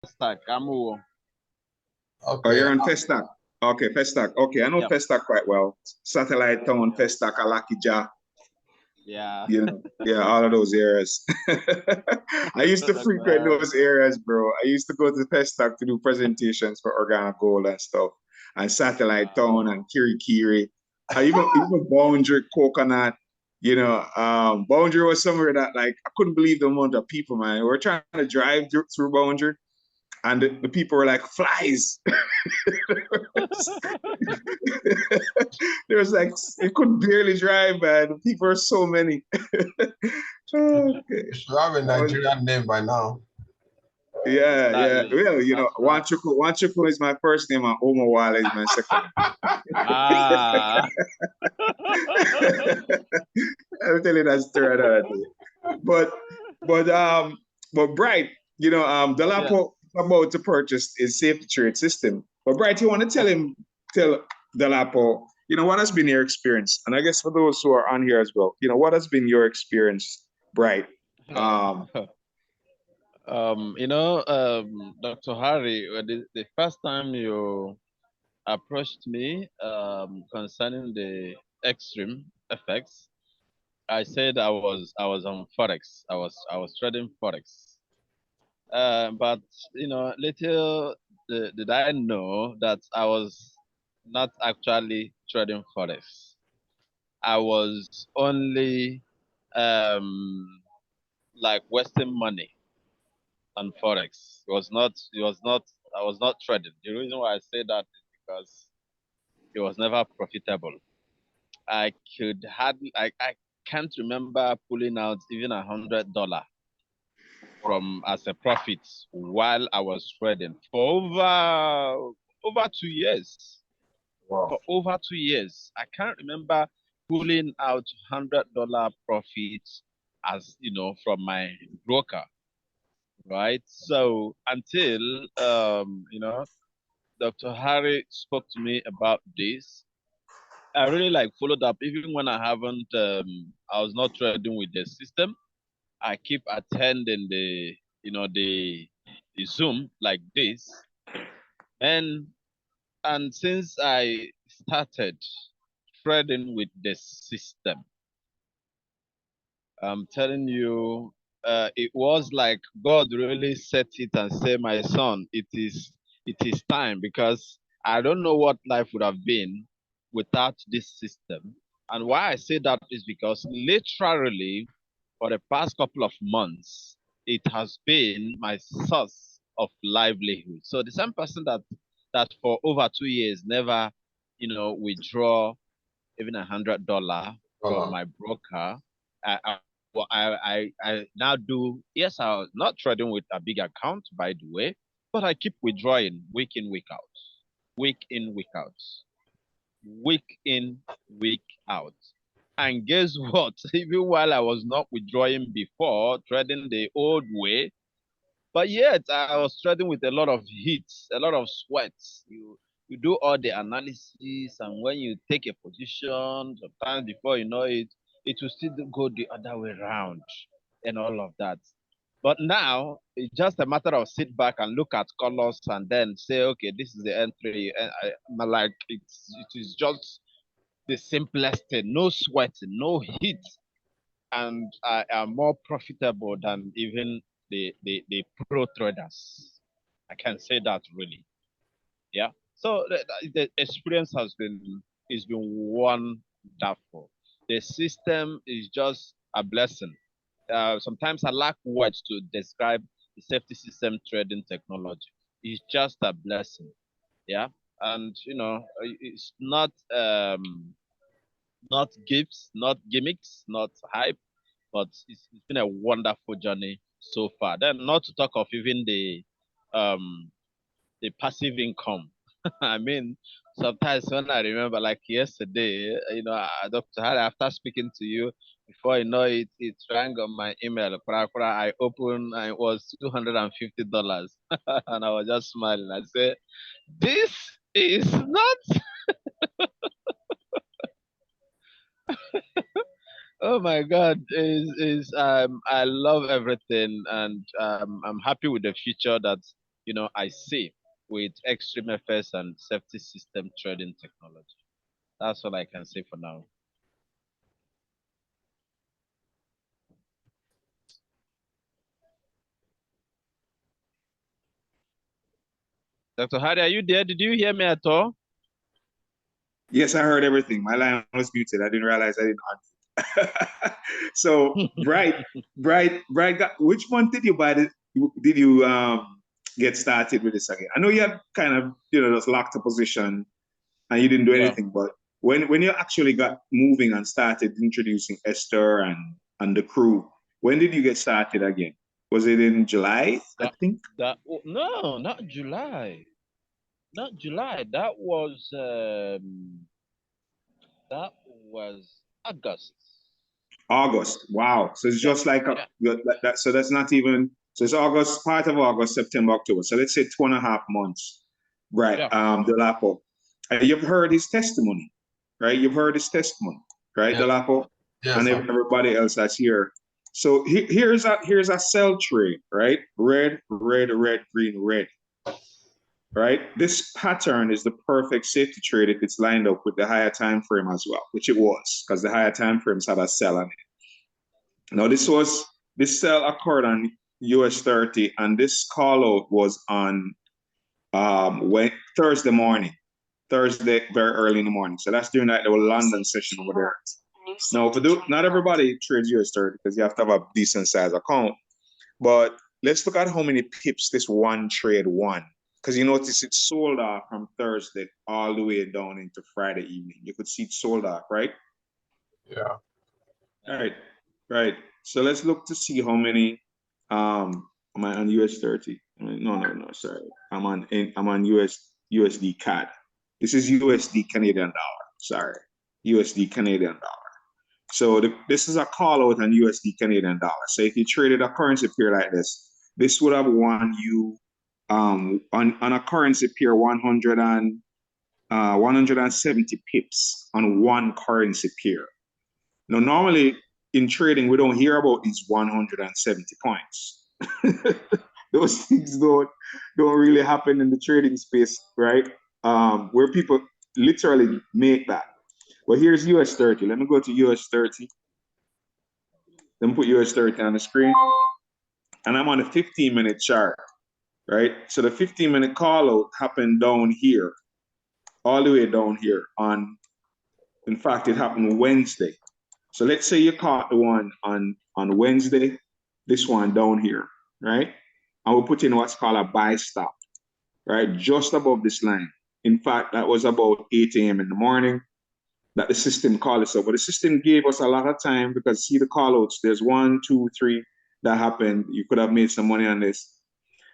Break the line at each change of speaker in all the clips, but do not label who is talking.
Festac. Amu.
Oh,
Okay.
you're on Festac. Okay, Festac. Okay, I know
Yep.
Festac quite well. Satellite Town, Festac, Alakija,
Yeah.
you know, yeah, all of those areas. I used to frequent those areas, bro. I used to go to Festac to do presentations for Organic Gold and stuff, and Satellite Town and Kirikiri. I even Boundary, Coconut. You know, Boundary was somewhere that like I couldn't believe the amount of people, man. We were trying to drive through Boundary, and the people were like flies. There was like, it could barely drive, man. People are so many. Okay.
You should have a Nigerian name by now.
Yeah, yeah.
Exactly.
Well, you know,
That's right.
Wanchuku is my first name, and Omawale is my second.
Ah.
I'll tell you that story another day. But Bright, you know, Delapo about to purchase his safety trade system. But Bright, you want to tell Delapo, you know, what has been your experience? And I guess for those who are on here as well, you know, what has been your experience, Bright?
Dr. Harry, the first time you approached me concerning the Xtreamfx, I said I was on Forex. I was trading Forex. But little did I know that I was not actually trading Forex. I was only like wasting money on Forex. I was not trading. The reason why I say that is because it was never profitable. I can't remember pulling out even $100 from as a profit while I was trading for over 2 years.
Wow.
For over 2 years, I can't remember pulling out $100 profits as from my broker, right? So until Dr. Harry spoke to me about this, I really followed up even when I was not trading with the system. I keep attending the Zoom like this. And since I started trading with the system, I'm telling you, it was like God really set it and said, my son, it is time, because I don't know what life would have been without this system. And why I say that is because literally for the past couple of months, it has been my source of livelihood. So the same person that for over 2 years never, withdraw even $100 from my broker. I now do. Yes, I was not trading with a big account, by the way, but I keep withdrawing week in, week out, week in, week out, week in, week out. And guess what? Even while I was not withdrawing before, trading the old way, but yet I was trading with a lot of heat, a lot of sweat. You do all the analysis, and when you take a position, sometimes before you know it, it will still go the other way around and all of that. But now it's just a matter of sit back and look at colors and then say, okay, this is the entry. And it is just the simplest thing, no sweating, no heat, and are more profitable than even the pro traders. I can say that really. Yeah. So the experience has been wonderful. The system is just a blessing. Sometimes I lack words to describe the safety system trading technology. It's just a blessing. Yeah. And it's not gifts, not gimmicks, not hype, but it's been a wonderful journey so far. Then not to talk of even the passive income. I mean, sometimes when I remember, like yesterday, Dr. Harry, after speaking to you, before you know it, it rang on my email. I opened, and it was $250. And I was just smiling. I said, this is not. Oh my God, is I love everything, and I'm happy with the future that I see with Xtreamfx and safety system trading technology. That's all I can say for now. Dr. Hardy, are you there? Did you hear me at all?
Yes, I heard everything. My line was muted. I didn't realize I didn't answer. So, Bright, which month did you buy it? Did you get started with this again? I know you had kind of, just locked a position and you didn't do
Well,
anything, but when you actually got moving and started introducing Esther and the crew, when did you get started again? Was it in July, I think?
no, not July. Not July. That was August.
August. Wow. So it's
Yeah,
just like
yeah,
so that's not even, so it's August, part of August, September, October. So let's say 2.5 months. Right.
yeah.
Delapo. You've heard his testimony, right? You've heard his testimony, right,
Yes,
Delapo?
yes,
And
sir.
everybody else that's here. So here's a sell trade, right? Red, red, red, green, red. Right? This pattern is the perfect safety trade if it's lined up with the higher time frame as well, which it was, because the higher time frames had a sell on it. Now this sell occurred on US 30, and this call out was on Thursday morning. Thursday, very early in the morning. So that's during that little London session over there. Now, not everybody trades US 30 because you have to have a decent size account. But let's look at how many pips this one trade won. Because you notice it sold off from Thursday all the way down into Friday evening. You could see it sold off, right?
Yeah.
All right. So let's look to see how many. Am I on US 30? No, sorry. I'm on USD CAD. This is USD Canadian dollar. Sorry, USD Canadian dollar. So this is a call out on USD Canadian dollar. So if you traded a currency pair like this would have won you on a currency pair 170 pips on one currency pair. Now, normally in trading, we don't hear about these 170 points. Those things don't really happen in the trading space, right? Where people literally make that. Well, here's US 30. Let me go to US 30. Let me put US 30 on the screen. And I'm on a 15-minute chart, right? So the 15-minute call out happened down here, all the way down here in fact, it happened Wednesday. So let's say you caught the one on Wednesday, this one down here, right? And we'll put in what's called a buy stop, right? Just above this line. In fact, that was about 8 a.m. in the morning that the system called us up. But the system gave us a lot of time because see the call outs, there's 1, 2, 3 that happened. You could have made some money on this.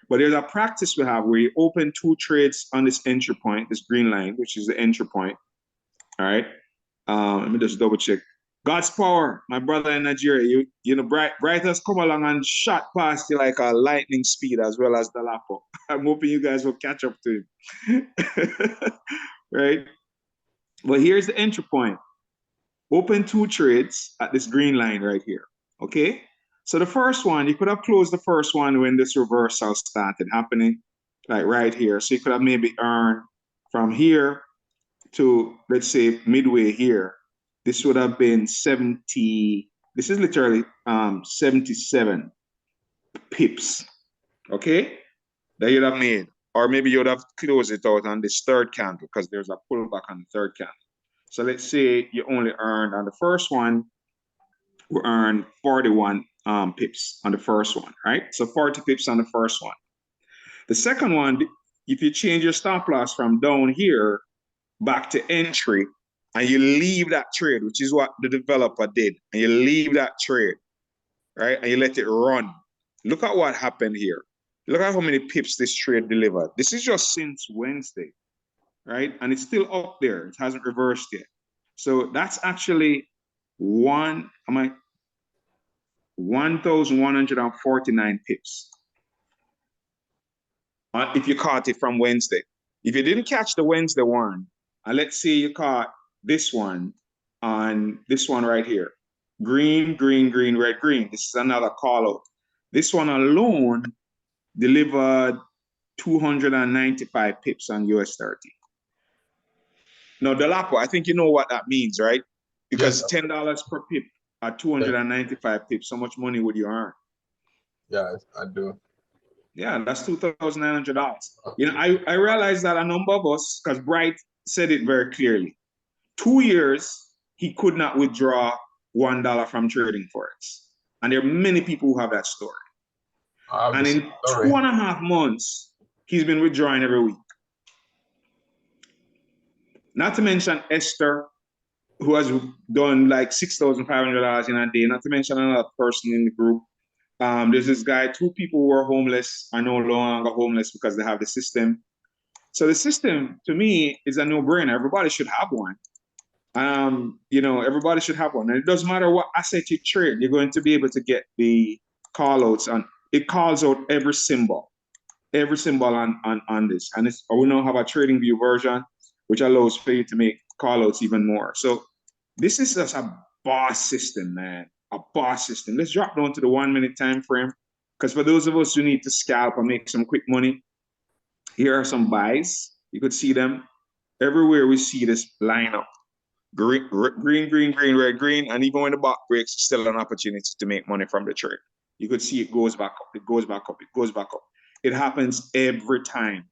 But there's a practice we have where you open 2 trades on this entry point, this green line, which is the entry point. All right. Let me just double check. God's power, my brother in Nigeria. Bright has come along and shot past you like a lightning speed as well as the Lapo. I'm hoping you guys will catch up to him. Right? But here's the entry point. Open 2 trades at this green line right here. Okay? So the first one, you could have closed the first one when this reversal started happening, like right here. So you could have maybe earned from here to, let's say, midway here. This would have been 70. This is literally 77 pips. Okay? That you'd have made. Or maybe you'd have closed it out on this third candle because there's a pullback on the third candle. So let's say you only earned on the first one, we earned 41 pips on the first one, right? So 40 pips on the first one. The second one, if you change your stop loss from down here back to entry and you leave that trade, which is what the developer did, and you leave that trade, right? And you let it run. Look at what happened here. Look at how many pips this trade delivered. This is just since Wednesday, right? And it's still up there. It hasn't reversed yet. So that's actually 1,149 pips. If you caught it from Wednesday. If you didn't catch the Wednesday one, and let's say you caught this one on this one right here. Green, green, green, red, green. This is another call out. This one alone delivered 295 pips on US 30. Now, Dolapo, I think you know what that means, right? Because
Yes.
$10 per pip at 295 pips, how much money would you earn?
Yeah, I do.
Yeah, that's $2,900. You know, I realized that a number of us, because Bright said it very clearly, 2 years, he could not withdraw $1 from trading forex. And there are many people who have that story. And in 2.5 months, he's been withdrawing every week. Not to mention Esther, who has done like $6,500 in a day. Not to mention another person in the group. There's this guy, 2 people who are homeless are no longer homeless because they have the system. So the system, to me, is a no-brainer. Everybody should have one. You know, everybody should have one. And it doesn't matter what asset you trade, you're going to be able to get the call outs, and it calls out every symbol on this. And we now have a trading view version, which allows for you to make call outs even more. So this is just a boss system, man. A boss system. Let's drop down to the 1 minute time frame. Because for those of us who need to scalp and make some quick money, here are some buys. You could see them everywhere. We see this lineup. Green, green, green, green, red, green, and even when the back breaks, still an opportunity to make money from the trade. You could see it goes back up, it goes back up, it goes back up. It happens every time.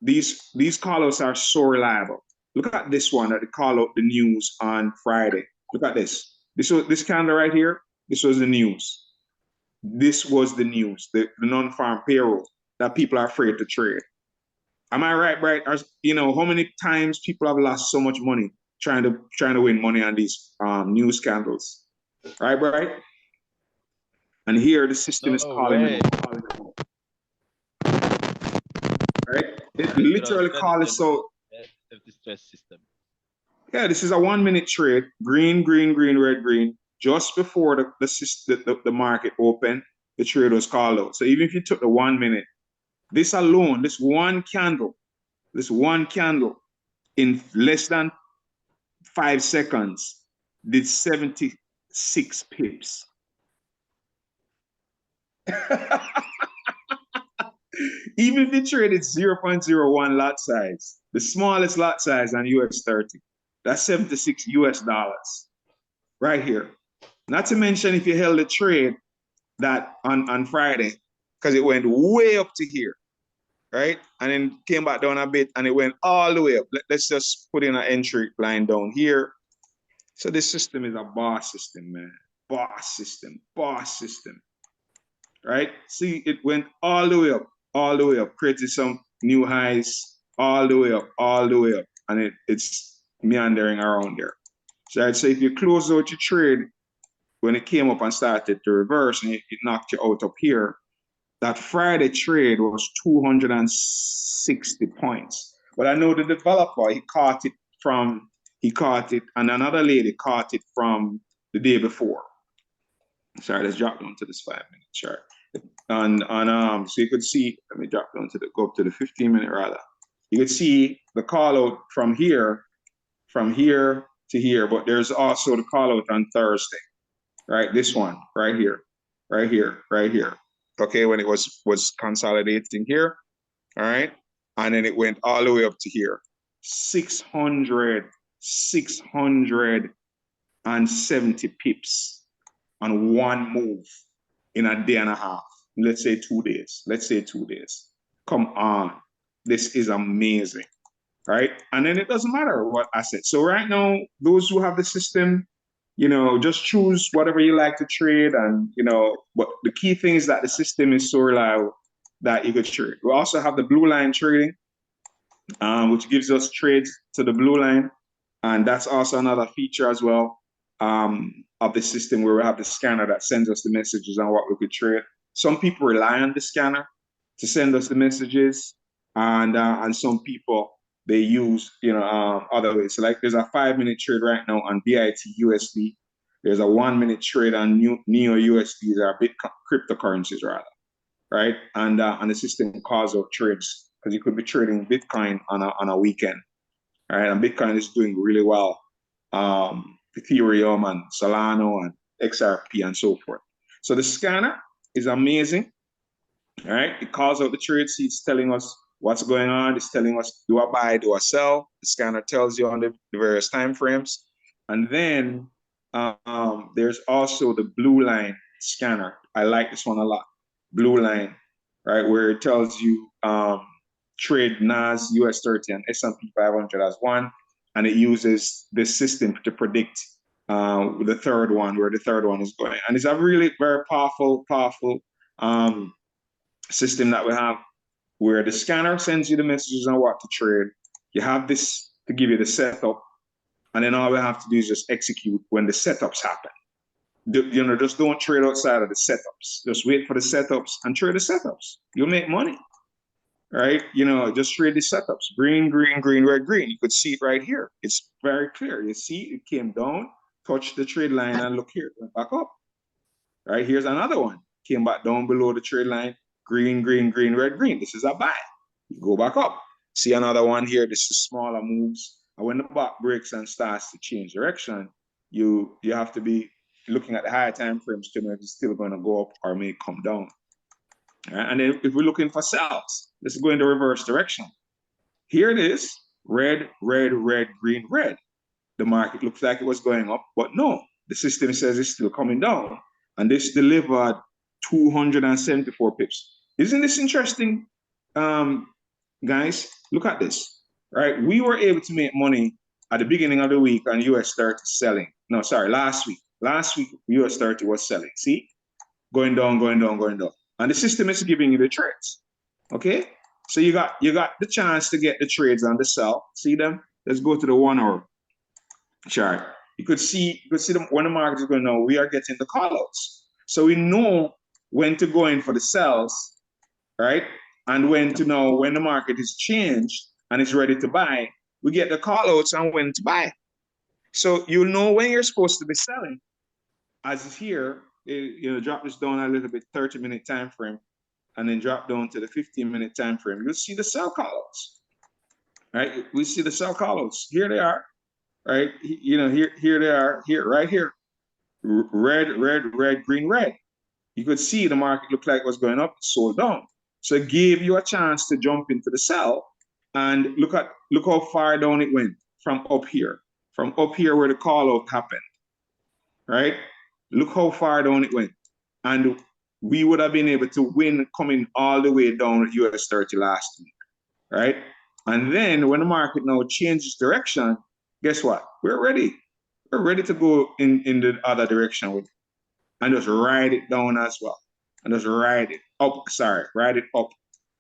These call-outs are so reliable. Look at this one that they call out the news on Friday. Look at this. This candle right here. This was the news. This was the news. The non-farm payroll that people are afraid to trade. Am I right, Bright? You know, how many times people have lost so much money trying to win money on these news scandals, right, Bright? And here the system is calling them. Right? It literally calls so.
The stress system.
Yeah, this is a 1 minute trade. Green, green, green, red, green. Just before the market opened, the trade was called out. So even if you took the 1 minute, this alone, this one candle in less than 5 seconds did 76 pips. Even if you traded 0.01 lot size, the smallest lot size on US 30, that's $76 right here. Not to mention if you held a trade that on Friday, because it went way up to here, right? And then came back down a bit and it went all the way up. Let's just put in an entry line down here. So this system is a boss system, man. Boss system, right? See, it went all the way up, created some new highs, all the way up, and it's meandering around there. So I'd say if you close out your trade when it came up and started to reverse and it knocked you out up here, that Friday trade was 260 points. But I know the developer, he caught it, and another lady caught it from the day before. Sorry, let's drop down to this 5 minute chart. So you could see, let me drop down go up to the 15 minute rather. You could see the call out from here to here, but there's also the call out on Thursday, right? This one right here. Okay, when it was consolidating here, all right? And then it went all the way up to here. 670 pips on one move in a day and a half. Let's say 2 days. Come on. This is amazing, right? And then it doesn't matter what asset. So right now, those who have the system, you know, just choose whatever you like to trade. And, you know, but the key thing is that the system is so reliable that you could trade. We also have the blue line trading, which gives us trades to the blue line. And that's also another feature as well of the system where we have the scanner that sends us the messages on what we could trade. Some people rely on the scanner to send us the messages, and some people, they use, you know, other ways. So like there's a 5 minute trade right now on BIT USD. There's a 1 minute trade on Neo USD. There are cryptocurrencies rather, right? And the system calls out trades because you could be trading Bitcoin on a weekend, right? And Bitcoin is doing really well. Ethereum and Solana and XRP and so forth. So the scanner is amazing. All right, it calls out the trade sheets telling us what's going on. It's telling us, do I buy, do I sell? The scanner tells you on the various time frames. And then there's also the blue line scanner. I like this one a lot. Blue line, right, where it tells you trade NAS, US 30, and S&P 500 as one. And it uses this system to predict the third one, where the third one is going. And it's a really very powerful system that we have, where the scanner sends you the messages on what to trade. You have this to give you the setup, and then all we have to do is just execute when the setups happen. Just don't trade outside of the setups. Just wait for the setups and trade the setups. You'll make money, right? Just trade the setups. Green, green, green, red, green. You could see it right here. It's very clear. You see it came down, touched the trade line, and look here, went back up. Right, here's another one. Came back down below the trade line. Green, green, green, red, green. This is a buy. You go back up. See another one here. This is smaller moves. And when the back breaks and starts to change direction, you have to be looking at the higher time frames to know if it's still going to go up or may come down. Right? And then if we're looking for sells, let's go in the reverse direction. Here it is. Red, red, red, green, red. The market looks like it was going up, but no. The system says it's still coming down. And this delivered 274 pips. Isn't this interesting, guys? Look at this, right? We were able to make money at the beginning of the week on US 30 selling. No, sorry, last week. Last week, US 30 was selling. See? Going down, going down, going down. And the system is giving you the trades, okay? So you got the chance to get the trades on the sell. See them? Let's go to the 1 hour chart. You could see them when the market is going down, we are getting the call outs. So we know when to go in for the sells, right? And when to know when the market is changed and it's ready to buy. We get the call outs on when to buy. So you'll know when you're supposed to be selling. As is here, drop this down a little bit, 30-minute time frame, and then drop down to the 15-minute time frame. You'll see the sell call outs, right? We see the sell call outs. Here they are. Right, here they are, right here, red, red, red, green, red. You could see the market looked like it was going up, sold down. So it gave you a chance to jump into the sell, and look how far down it went from up here where the call out happened, right? Look how far down it went, and we would have been able to win coming all the way down at US 30 last week, right? And then when the market now changes direction, guess what? We're ready. We're ready to go in the other direction with it. And just ride it down as well. And just ride it up. Ride it up.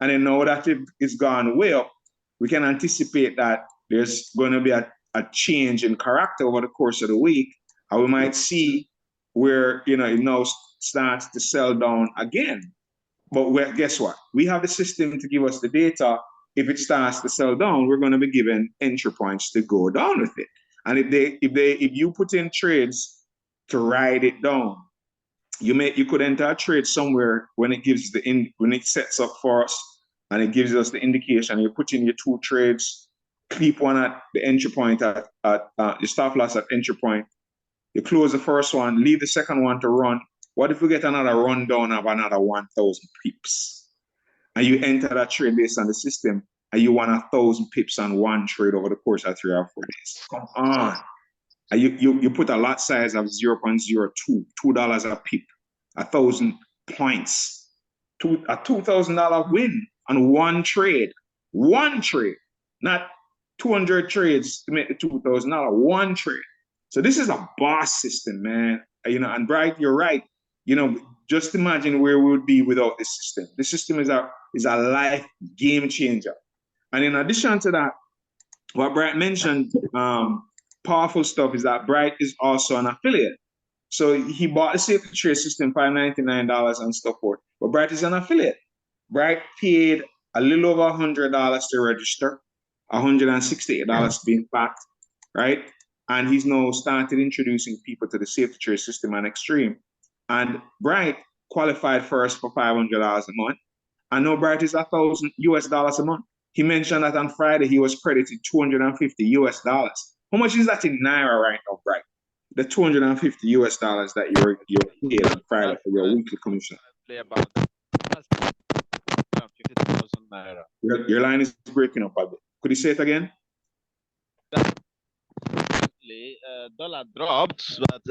And then now that it's gone way up, we can anticipate that there's going to be a change in character over the course of the week. And we might see where it now starts to sell down again. But guess what? We have the system to give us the data. If it starts to sell down, we're going to be given entry points to go down with it. And if you put in trades to ride it down, you could enter a trade somewhere when it gives when it sets up for us and it gives us the indication. You put in your 2 trades, keep one at the entry point at your stop loss at entry point. You close the first one, leave the second one to run. What if we get another rundown of another 1,000 pips? And you enter that trade based on the system, and you want 1,000 pips on one trade over the course of 3 or 4 days. Come on. And you put a lot size of 0.02, $2 a pip, 1,000 points, a $2,000 win on one trade. One trade, not 200 trades to make the $2,000, one trade. So this is a boss system, man. And Bright, you're right. Just imagine where we would be without this system. This system is a life game changer. And in addition to that, what Bright mentioned, powerful stuff, is that Bright is also an affiliate. So he bought the Safety Trade System, $599 and stuff forth. But Bright is an affiliate. Bright paid a little over $100 to register, $168 being packed, right? And he's now started introducing people to the Safety Trade System and Xtream. And Bright qualified first for $500 a month. I know Bright is $1,000 a month. He mentioned that on Friday he was credited $250. How much is that in Naira right now, Bright? The $250 that you're paid on Friday for your weekly commission.
About that. naira.
Your line is breaking up a bit. Could you say it again?
Dollar dropped, but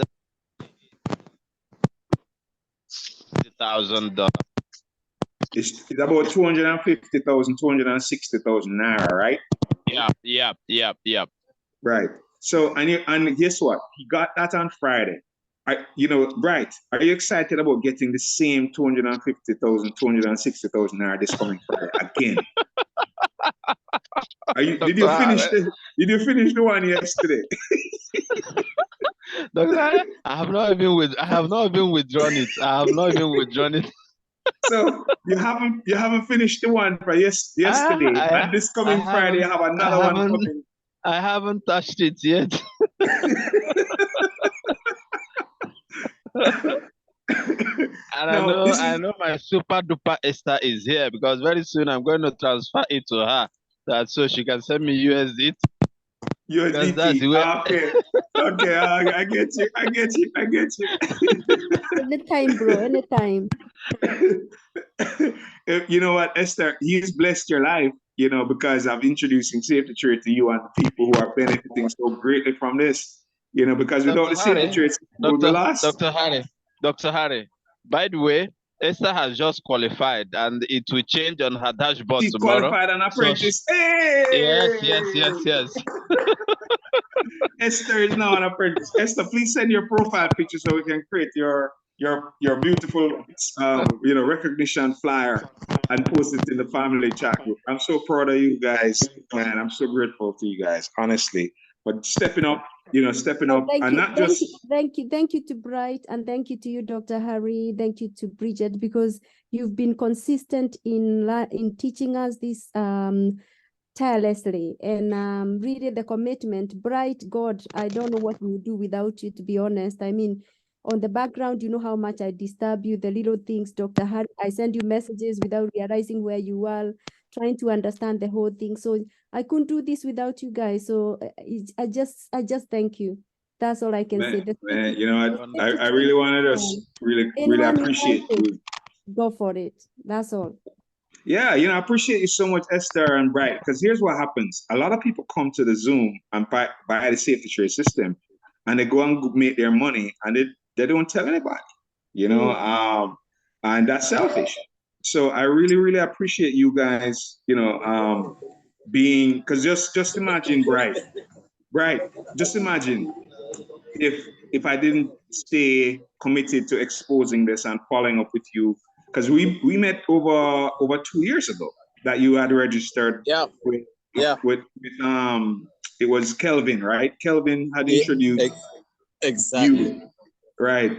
$60,000.
It's about 250,000, 260,000 naira, right?
Yep.
Right. So, and guess what? He got that on Friday. Bright, are you excited about getting the same 250,000, 260,000 naira this coming Friday again? Did you finish the one yesterday?
Doctor, I have not even withdrawn it.
So you haven't finished the one for yesterday, and this coming Friday you have another one coming.
I haven't touched it yet. And I know my super duper Esther is here because very soon I'm going to transfer it to her so she can send me USD.
USDT. Okay. I get you.
Anytime, bro. Anytime.
You know what, Esther? He's blessed your life, because I'm introducing Safety Trade to you and the people who are benefiting so greatly from this. Because without the Safety Trade, we would be lost.
Dr. Harry, by the way, Esther has just qualified and it will change on her dashboard
She's
tomorrow.
Qualified an apprentice.
So yes.
Esther is now an apprentice. Esther, please send your profile picture so we can create your beautiful recognition flyer and post it in the family chat group. I'm so proud of you guys, man. I'm so grateful to you guys, honestly. But stepping up, and not just
thank you to Bright, and thank you to you, Dr. Harry. Thank you to Bridget, because you've been consistent in teaching us this tirelessly, and really the commitment. Bright, God, I don't know what we would do without you, to be honest. I mean, on the background, you know how much I disturb you, the little things, Dr. Harry. I send you messages without realizing where you are, trying to understand the whole thing. So I couldn't do this without you guys. So I just thank you. That's all I can say.
Man, I really wanted us really appreciate you.
Go for it. That's all.
Yeah, I appreciate you so much, Esther and Bright, because here's what happens. A lot of people come to the Zoom and buy the Safety Trade system, and they go and make their money, and they don't tell anybody, and that's selfish. So I really, really appreciate you guys, being, because just imagine, Bright, just imagine if I didn't stay committed to exposing this and following up with you, because we met over 2 years ago that you had registered. With it was Kelvin, right? Kelvin had introduced
exactly
you, right?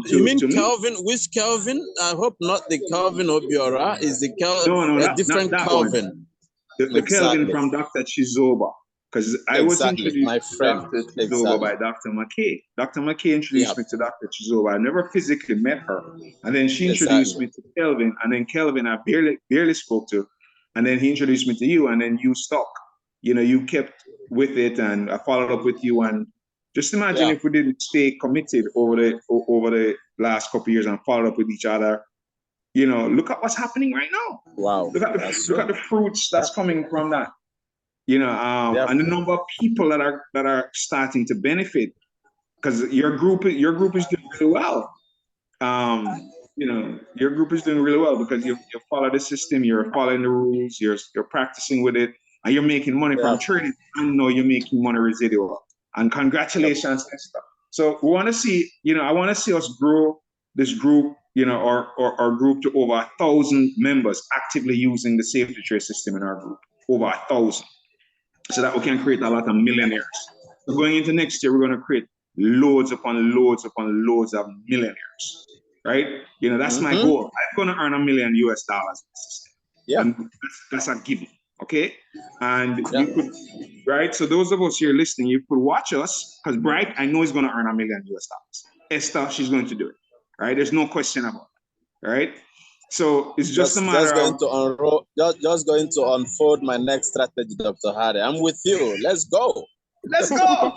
You mean Kelvin? Which Kelvin? I hope not the Kelvin Obiora. Is the Kelvin a different
not that
Kelvin?
One. The Kelvin from Dr. Chizoba. Because I was introduced
my friend.
to Dr. Chizoba by Dr. McKay. Dr. McKay introduced me to Dr. Chizoba. I never physically met her. And then she introduced me to Kelvin. And then Kelvin I barely spoke to. And then he introduced me to you. And then you stuck. You kept with it, and I followed up with you. And just imagine if we didn't stay committed over the last couple of years and followed up with each other. Look at what's happening right now.
Wow.
Look at the fruits that's coming from that. And the number of people that are starting to benefit, because your group is doing really well. Your group is doing really well because you follow the system, you're following the rules, you're practicing with it, and you're making money from trading. And you're making money residual. And congratulations, Esther. So we want to see, I want to see us grow this group, our group to over 1,000 members actively using the Safety Trade system in our group, over 1,000. So that we can create a lot of millionaires. So going into next year, we're going to create loads upon loads upon loads of millionaires, right? That's my goal. I'm going to earn $1 million US.
Yeah,
and that's a given, okay? And you could, right? So those of us here listening, you could watch us, because Bright, I know, is going to earn $1 million US. Esther, she's going to do it, right? There's no question about it, right? So it's just a matter
just going to unfold my next strategy, Dr. Harry. I'm with you. Let's go.
Let's go.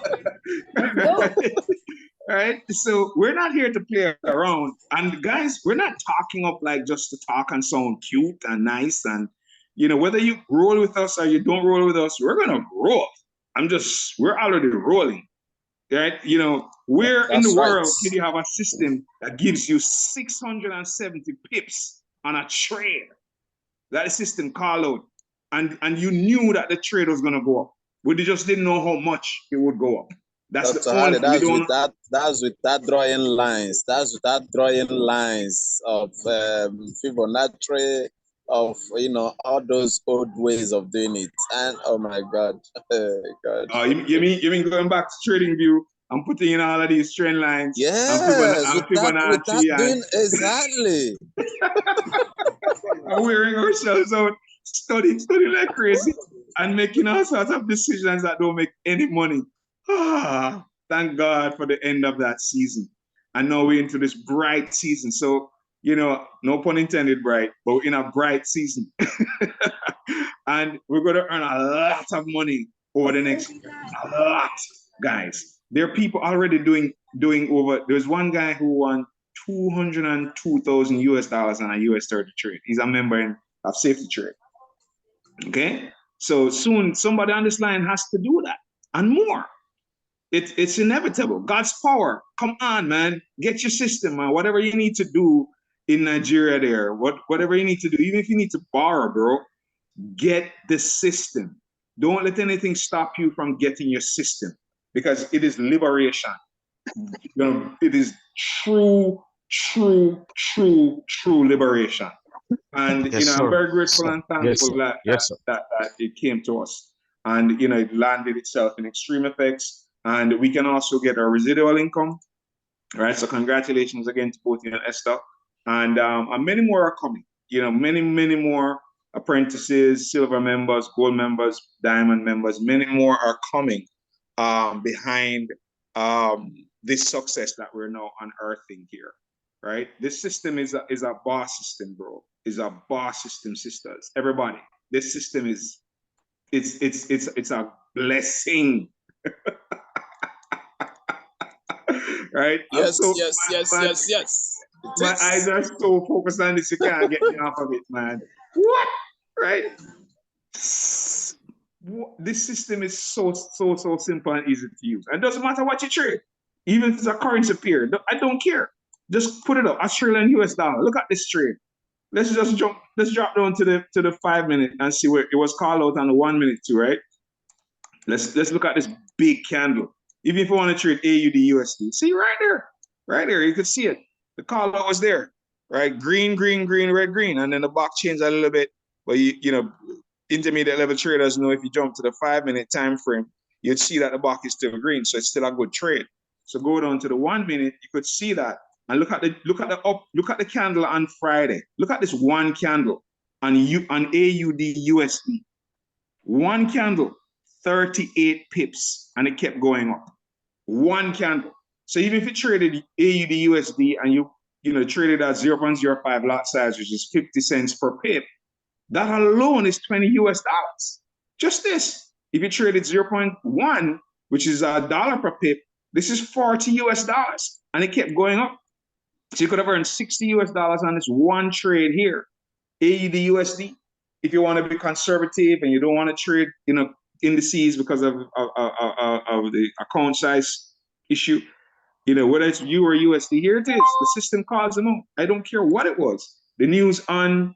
All right. So we're not here to play around. And guys, we're not talking up like just to talk and sound cute and nice and you know, whether you roll with us or you don't roll with us, we're gonna roll. We're already rolling, right? You know, where in the
That's right.
world can you have a system that gives you 670 pips on a trade that the system called out, and you knew that the trade was gonna go up, but you just didn't know how much it would go up. That's
Dr.
the
Hardy,
only we don't.
that's without drawing lines. That's without drawing lines of Fibonacci, of all those old ways of doing it. And oh my God, God.
You mean going back to trading view and putting in all of these trend lines
Yes,
and
without
Fibonacci
doing exactly.
and wearing ourselves out, studying like crazy and making all sorts of decisions that don't make any money. Thank God for the end of that season. And now we're into this bright season. So, you know, no pun intended, bright, but we're in a bright season. And we're going to earn a lot of money over the next year. A lot, guys. There are people already doing over. There's one guy who won 202,000 US dollars on a US 30 trade. He's a member of Safety Trade. Okay? So soon somebody on this line has to do that and more. It's inevitable. God's power. Come on, man. Get your system, man. Whatever you need to do in Nigeria there, whatever you need to do, even if you need to borrow, bro, get the system. Don't let anything stop you from getting your system, because it is liberation. You know, it is true liberation. And
Yes,
I'm
sir.
very grateful and
Yes,
thankful
sir. Yes, sir.
that it came to us. And it landed itself in Xtreamfx. And we can also get a residual income. All right. So congratulations again to both you and Esther. And many more are coming. Many more apprentices, silver members, gold members, diamond members, many more are coming behind this success that we're now unearthing here. Right? This system is a boss system, bro. Is a boss system, sisters. Everybody. This system is it's a blessing. Right?
Yes,
So,
yes.
My eyes are so focused on this, you can't get me off of it, man. What? Right? This system is so simple and easy to use. And it doesn't matter what you trade. Even if it's a currency pair, I don't care. Just put it up. Australian US dollar. Look at this trade. Let's drop down to the 5 minute and see where it was called out on the 1 minute too, right? Let's look at this big candle. Even if you want to trade AUD USD, see right there, you could see it. The call out was there, right? Green, red, green, and then the box changed a little bit. But intermediate level traders know if you jump to the 5 minute time frame, you'd see that the box is still green, so it's still a good trade. So go down to the 1 minute, you could see that, and look at the candle on Friday. Look at this one candle on AUD USD. One candle, 38 pips, and it kept going up. One candle. So even if you traded AUD USD and you traded at 0.05 lot size, which is 50 cents per pip, that alone is $20 US. Just this. If you traded 0.1, which is $1 per pip, this is $40 US, and it kept going up. So you could have earned $60 US on this one trade here, AUD USD. If you want to be conservative and you don't want to trade, indices because of the account size issue, whether it's U or USD, here it is. The system calls them out. I don't care what it was. The news on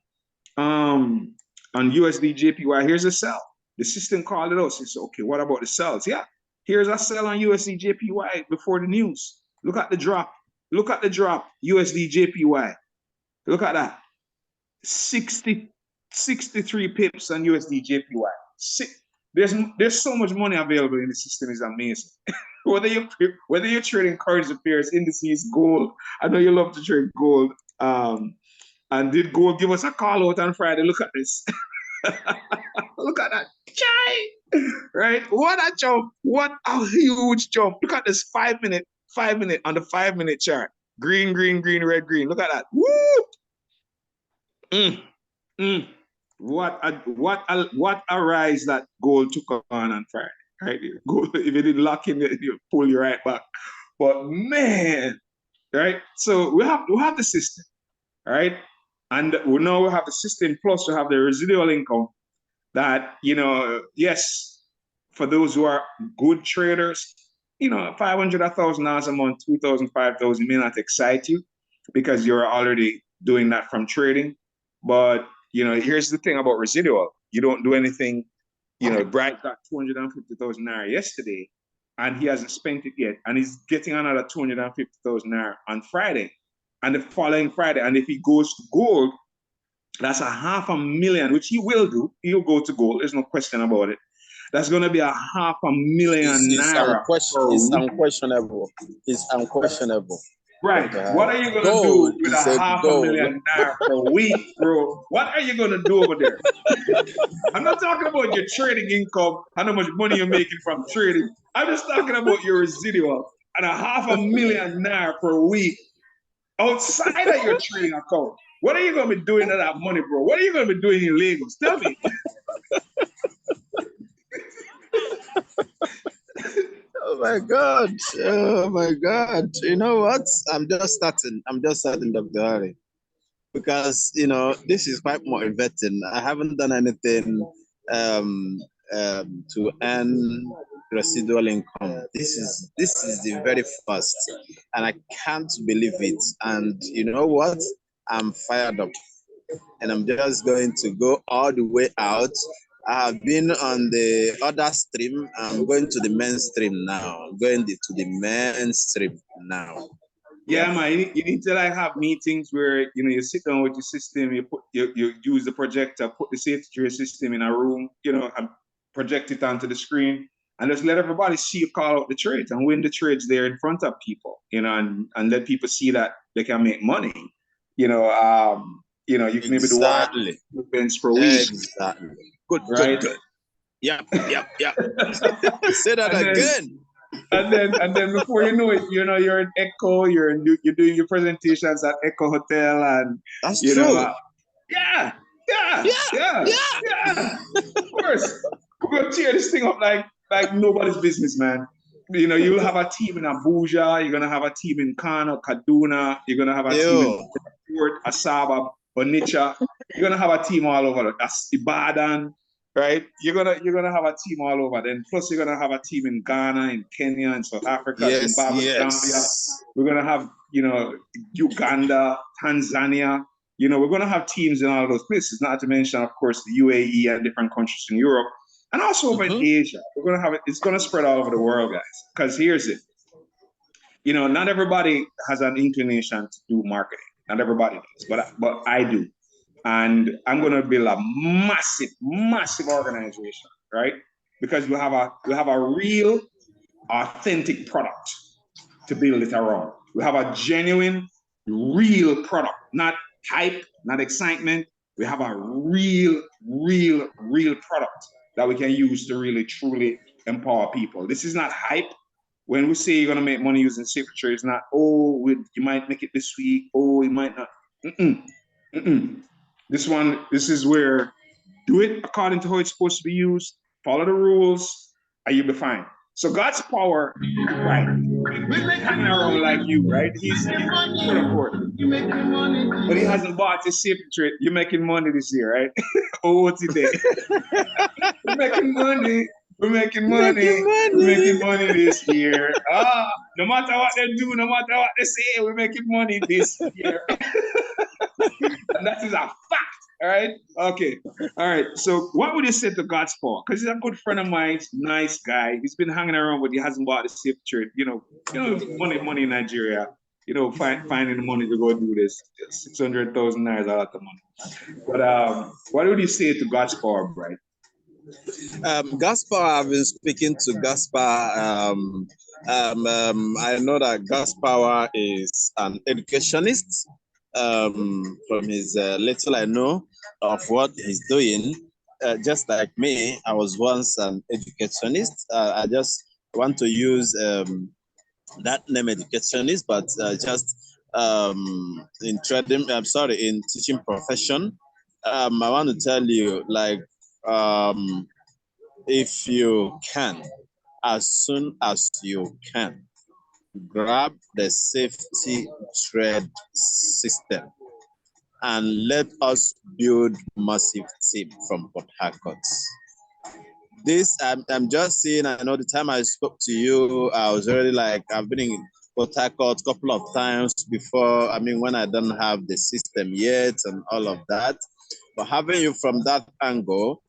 USD JPY, here's a sell. The system called it out. So it's okay, what about the sells? Yeah, here's a sell on USD JPY before the news. Look at the drop. Look at the drop, USD JPY. Look at that. 63 pips on USD JPY. There's so much money available in the system, is amazing. whether you're trading currency pairs, indices, gold. I know you love to trade gold. And did gold give us a call out on Friday? Look at this. Look at that. Right? What a jump. What a huge jump. Look at this 5 minute on the 5 minute chart. Green, red, green. Look at that. Woo! What a rise that gold took on Friday. Right? Gold, if it didn't lock in, it pull you right back. But man, right? So we have the system, right? And we now have the system plus we have the residual income that, yes, for those who are good traders, 500, $1,000 a month, 2,000, 5,000 may not excite you because you're already doing that from trading. But, here's the thing about residual. You don't do anything. Bright got 250,000 naira yesterday and he hasn't spent it yet. And he's getting another 250,000 naira on Friday and the following Friday. And if he goes to gold, that's $500,000, which he will do. He'll go to gold. There's no question about it. That's going to be $500,000 naira.
It's unquestionable. It's unquestionable.
Right. What are you going to do with $500,000 naira per week, bro? What are you going to do over there? I'm not talking about your trading income and how much money you're making from trading. I'm just talking about your residual and $500,000 naira per week outside of your trading account. What are you going to be doing with that money, bro? What are you going to be doing in Lagos? Tell me.
Oh my God. Oh my God. You know what? I'm just starting, Dr. Harry. Because, this is quite motivating. I haven't done anything to earn residual income. This is the very first. And I can't believe it. And you know what? I'm fired up. And I'm just going to go all the way out. I have been on the other stream. I'm going to the mainstream now. I'm going to the mainstream now.
Yeah, man. You need to have meetings where you sit down with your system. You use the projector, put the safety trade system in a room. And project it onto the screen, and just let everybody see you call out the trades and win the trades there in front of people. And let people see that they can make money. You can maybe do one events per week.
Exactly. Good,
right?
Good. Yep. Say that again.
And then before you know it, you're in Echo. You're doing your presentations at Echo Hotel, and
that's true.
Yeah. Of course, we're gonna tear this thing up like nobody's business, man. You'll have a team in Abuja. You're gonna have a team in Kano, Kaduna. You're gonna have a team in Port, Asaba, Onitsha. You're gonna have a team all over. That's Ibadan, right? You're gonna have a team all over. Then plus you're gonna have a team in Ghana, in Kenya, in South Africa, Zimbabwe, Zambia. We're gonna have Uganda, Tanzania. We're gonna have teams in all those places. Not to mention, of course, the UAE and different countries in Europe, and also over in Asia. We're gonna have it. It's gonna spread all over the world, guys. Because here's it. Not everybody has an inclination to do marketing. Not everybody does, but I do. And I'm going to build a massive, massive organization, right? Because we have a real, authentic product to build it around. We have a genuine, real product, not hype, not excitement. We have a real product that we can use to really, truly empower people. This is not hype. When we say you're going to make money using safe trade, it's not, you might make it this week. You might not. This is where do it according to how it's supposed to be used, follow the rules, and you'll be fine. So God's power, right? We're hanging around like you, right? He's quote unquote. But he hasn't bought his safe trade. You're making money this year, right? What's he there? We're making money. We're making money. We're making money this year. No matter what they do, no matter what they say, we're making money this year. And that is a fact. All right. Okay. All right. So what would you say to God's power? Because he's a good friend of mine, nice guy. He's been hanging around, but he hasn't bought the safe trade. Money in Nigeria. Finding the money to go do this. 600,000 naira is a lot of money. But what would you say to God's power, Bright?
Gaspar, I've been speaking to Gaspar. I know that Gaspar is an educationist. From his little I know of what he's doing, just like me, I was once an educationist. I just want to use that name educationist, but just in trading. In teaching profession. I want to tell you, if you can, as soon as you can, grab the safety trade system. and let us build massive team from Port Harcourt. This, I'm just saying, I know the time I spoke to you, I was already like, I've been in Port Harcourt a couple of times before. I mean, when I don't have the system yet and all of that. But having you from that angle,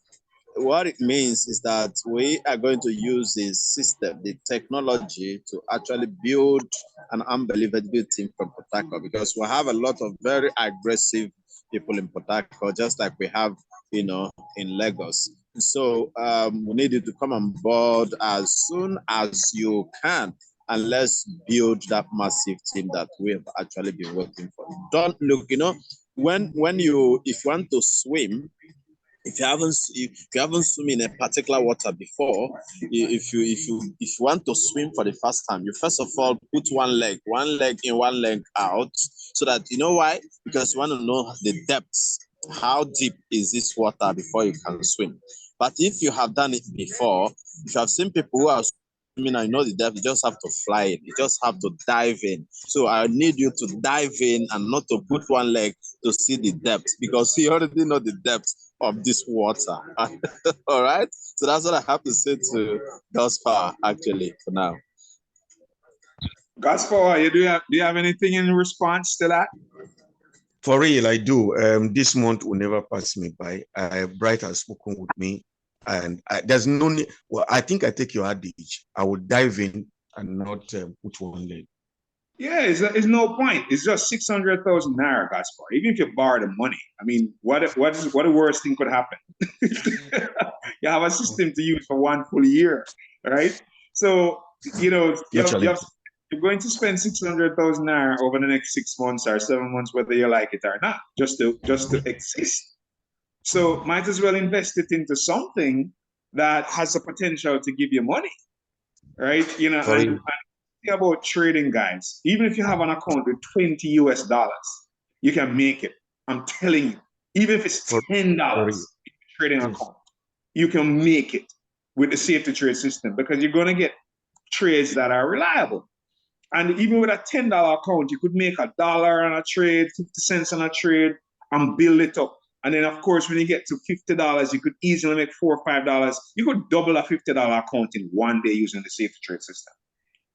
what it means is that we are going to use the system, the technology to actually build an unbelievable team from Port Harcourt, because we have a lot of very aggressive people in Port Harcourt, just like we have, in Lagos. So we need you to come on board as soon as you can, and let's build that massive team that we have actually been working for. Don't look, when if you want to swim, if you haven't swum in a particular water before, if you want to swim for the first time, you first of all put one leg in, one leg out, so that why? Because you want to know the depths. How deep is this water before you can swim? But if you have done it before, if you have seen people who are swimming and the depth, you just have to fly in. You just have to dive in. So I need you to dive in and not to put one leg to see the depth, because you already know the depth of this water. All right. So that's what I have to say to Gospel actually for now.
Gospel, do you have anything in response to that?
For real, I do. This month will never pass me by. Bright has spoken with me, and there's no need. Well, I think I take your adage. I will dive in and not put one leg.
Yeah, it's no point. It's just 600,000 naira, Gaspar. Even if you borrow the money, I mean, what the worst thing could happen? You have a system to use for one full year, right? So you're going to spend 600,000 naira over the next 6 months or 7 months, whether you like it or not, just to exist. So might as well invest it into something that has the potential to give you money, right? And about trading, guys. Even if you have an account with $20 US, you can make it. I'm telling you, even if it's $10 trading account, you can make it with the safe to trade system, because you're going to get trades that are reliable. And even with a $10 account, you could make $1 on a trade, 50 cents on a trade, and build it up. And then, of course, when you get to $50, you could easily make $4 or $5. You could double a $50 account in one day using the safe to trade system.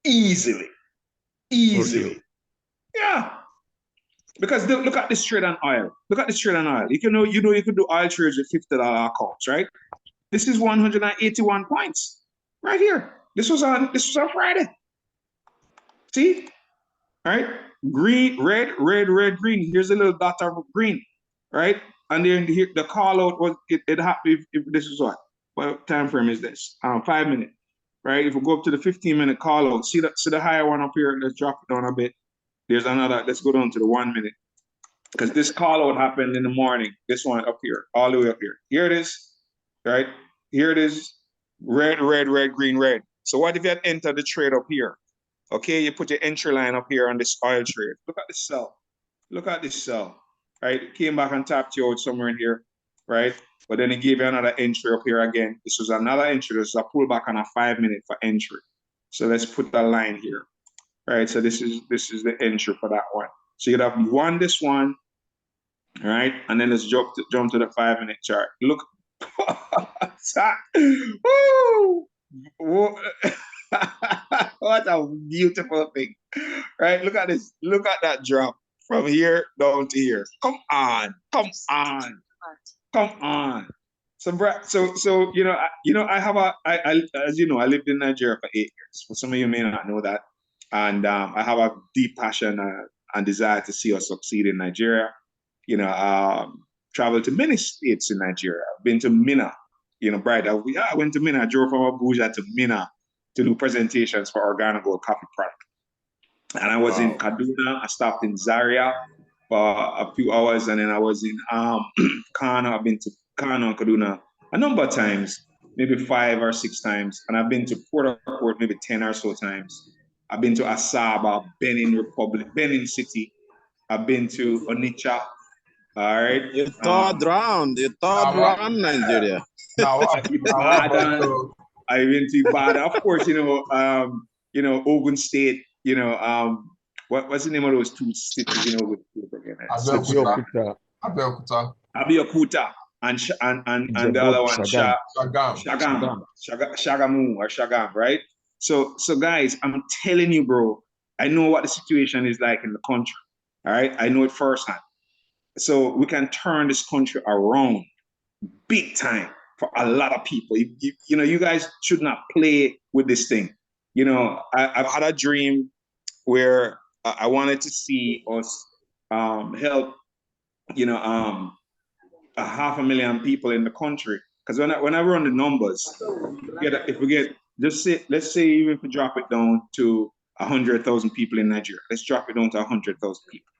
Easily. Yeah. Because look at this trade on oil. Look at this trade on oil. You can you can do oil trades with $50 accounts, right? This is 181 points right here. This was on Friday. See? All right? Green, red, green. Here's a little dot of green, right? And then here the call out was it happened if this is what time frame is this? 5 minutes. Right? If we go up to the 15-minute call out, see the higher one up here, let's drop it down a bit. There's another, let's go down to the 1 minute. Because this call out happened in the morning. This one up here, all the way up here. Here it is, right? Here it is, red, green, red. So what if you had entered the trade up here? Okay, you put your entry line up here on this oil trade. Look at this sell. Look at this sell, right? It came back and tapped you out somewhere in here, right? But then it gave you another entry up here again. This was another entry. This is a pullback on a 5 minute for entry. So let's put that line here. All right, so this is the entry for that one. So you'd have won this one, all right? And then let's jump to the 5 minute chart. Look. Woo! What a beautiful thing, right? Look at this. Look at that drop from here down to here. Come on. So I have as you know, I lived in Nigeria for 8 years. For some of you may not know that, and I have a deep passion and desire to see us succeed in Nigeria. Traveled to many states in Nigeria. I've been to Minna. Bright. I went to Minna. I drove from Abuja to Minna to do presentations for Organogold coffee product. And I was in Kaduna. I stopped in Zaria for a few hours, and then I was in Kano. I've been to Kano, Kaduna a number of times, maybe 5 or 6 times. And I've been to Port Harcourt maybe 10 or so times. I've been to Asaba, Benin City. I've been to Onitsha. All right.
You third round Nigeria.
I've been to Ibadan. Of course, Ogun State, what's the name of those 2 cities, with
Abeokuta.
Abeokuta, and the other one,
Shagam.
Shagamu or Shagam, right? So guys, I'm telling you, bro, I know what the situation is like in the country. All right, I know it firsthand. So we can turn this country around big time for a lot of people. You know, you guys should not play with this thing. You know, I've had a dream where I wanted to see us help, you know, 500,000 people in the country. Because when I run the numbers, if we get just say, let's say even if we drop it down to 100,000 people in Nigeria, let's drop it down to 100,000 people.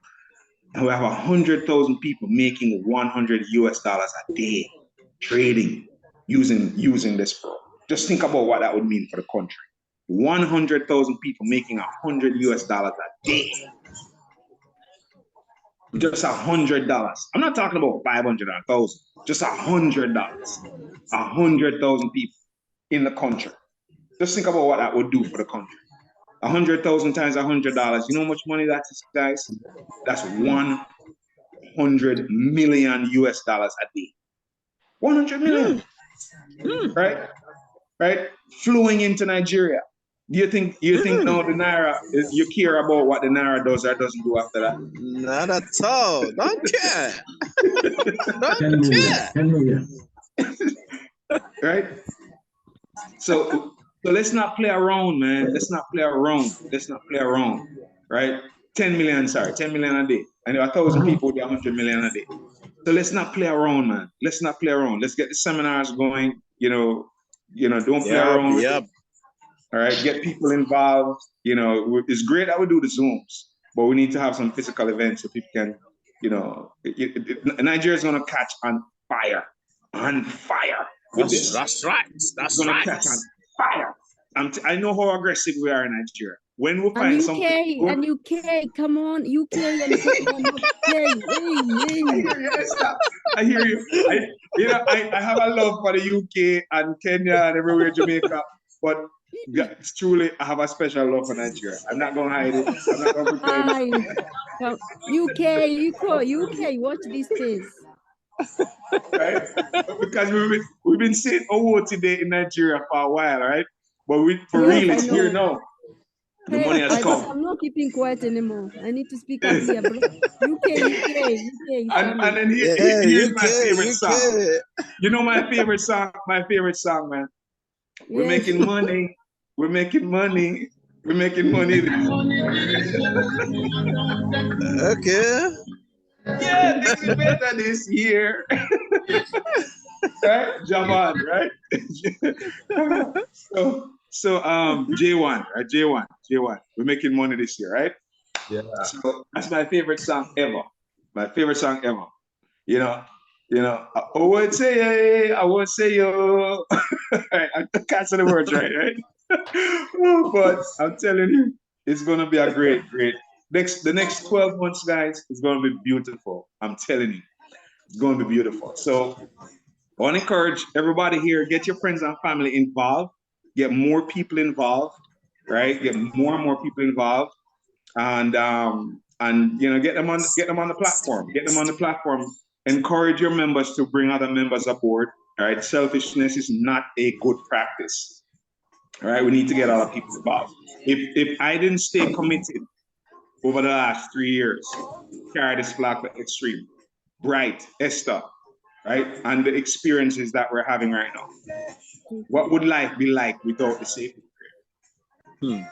And we have 100,000 people making $100 a day trading using this pro. Just think about what that would mean for the country. 100,000 people making $100 a day. Just $100. I'm not talking about 500 or 1,000. Just $100. 100,000 people in the country. Just think about what that would do for the country. 100,000 times $100. You know how much money that is, guys? That's $100 million a day. 100 million. Right? Flowing into Nigeria. Do you think now the Naira, you care about what the Naira does or doesn't do after that?
Not at all. Don't care. Don't care.
10 million.
Right? So let's not play around, man. Let's not play around. Right? 10 million a day. I know 1,000 people would be 100 million a day. So let's not play around, man. Let's not play around. Let's get the seminars going. You know, don't play around.
Yep.
All right, get people involved. You know, it's great that we do the Zooms, but we need to have some physical events so people can, you know, Nigeria is gonna catch on fire.
That's right. That's right.
Catch on fire. I know how aggressive we are in Nigeria. When we find something,
and UK, come on, UK and
I hear you. I have a love for the UK and Kenya and everywhere, Jamaica, but it's truly, I have a special love for Nigeria. I'm not gonna hide it. I'm not gonna pretend.
UK, watch this space.
Right? Because we've been saying today in Nigeria for a while, right? But it's here now. The money has come.
I'm not keeping quiet anymore. I need to speak up here, bro. UK.
And then here's my favorite
UK.
song. You know my favorite song, man. We're making money. We're making money.
Okay.
Yeah, this is better this year. Right? Javan, right? So J1, right? J1. We're making money this year, right?
Yeah.
So that's my favorite song ever. You know, I would say yo. I can't say the words right? But I'm telling you, it's gonna be a great. The next 12 months, guys, is gonna be beautiful. I'm telling you, it's gonna be beautiful. So I want to encourage everybody here, get your friends and family involved, get more people involved, right? Get more and more people involved, and you know, get them on the platform. Encourage your members to bring other members aboard. All right, selfishness is not a good practice. All right, we need to get other people involved. If I didn't stay committed over the last 3 years, carry this flag for Xtream, Bright, Esther, right, and the experiences that we're having right now, what would life be like without the safety prayer?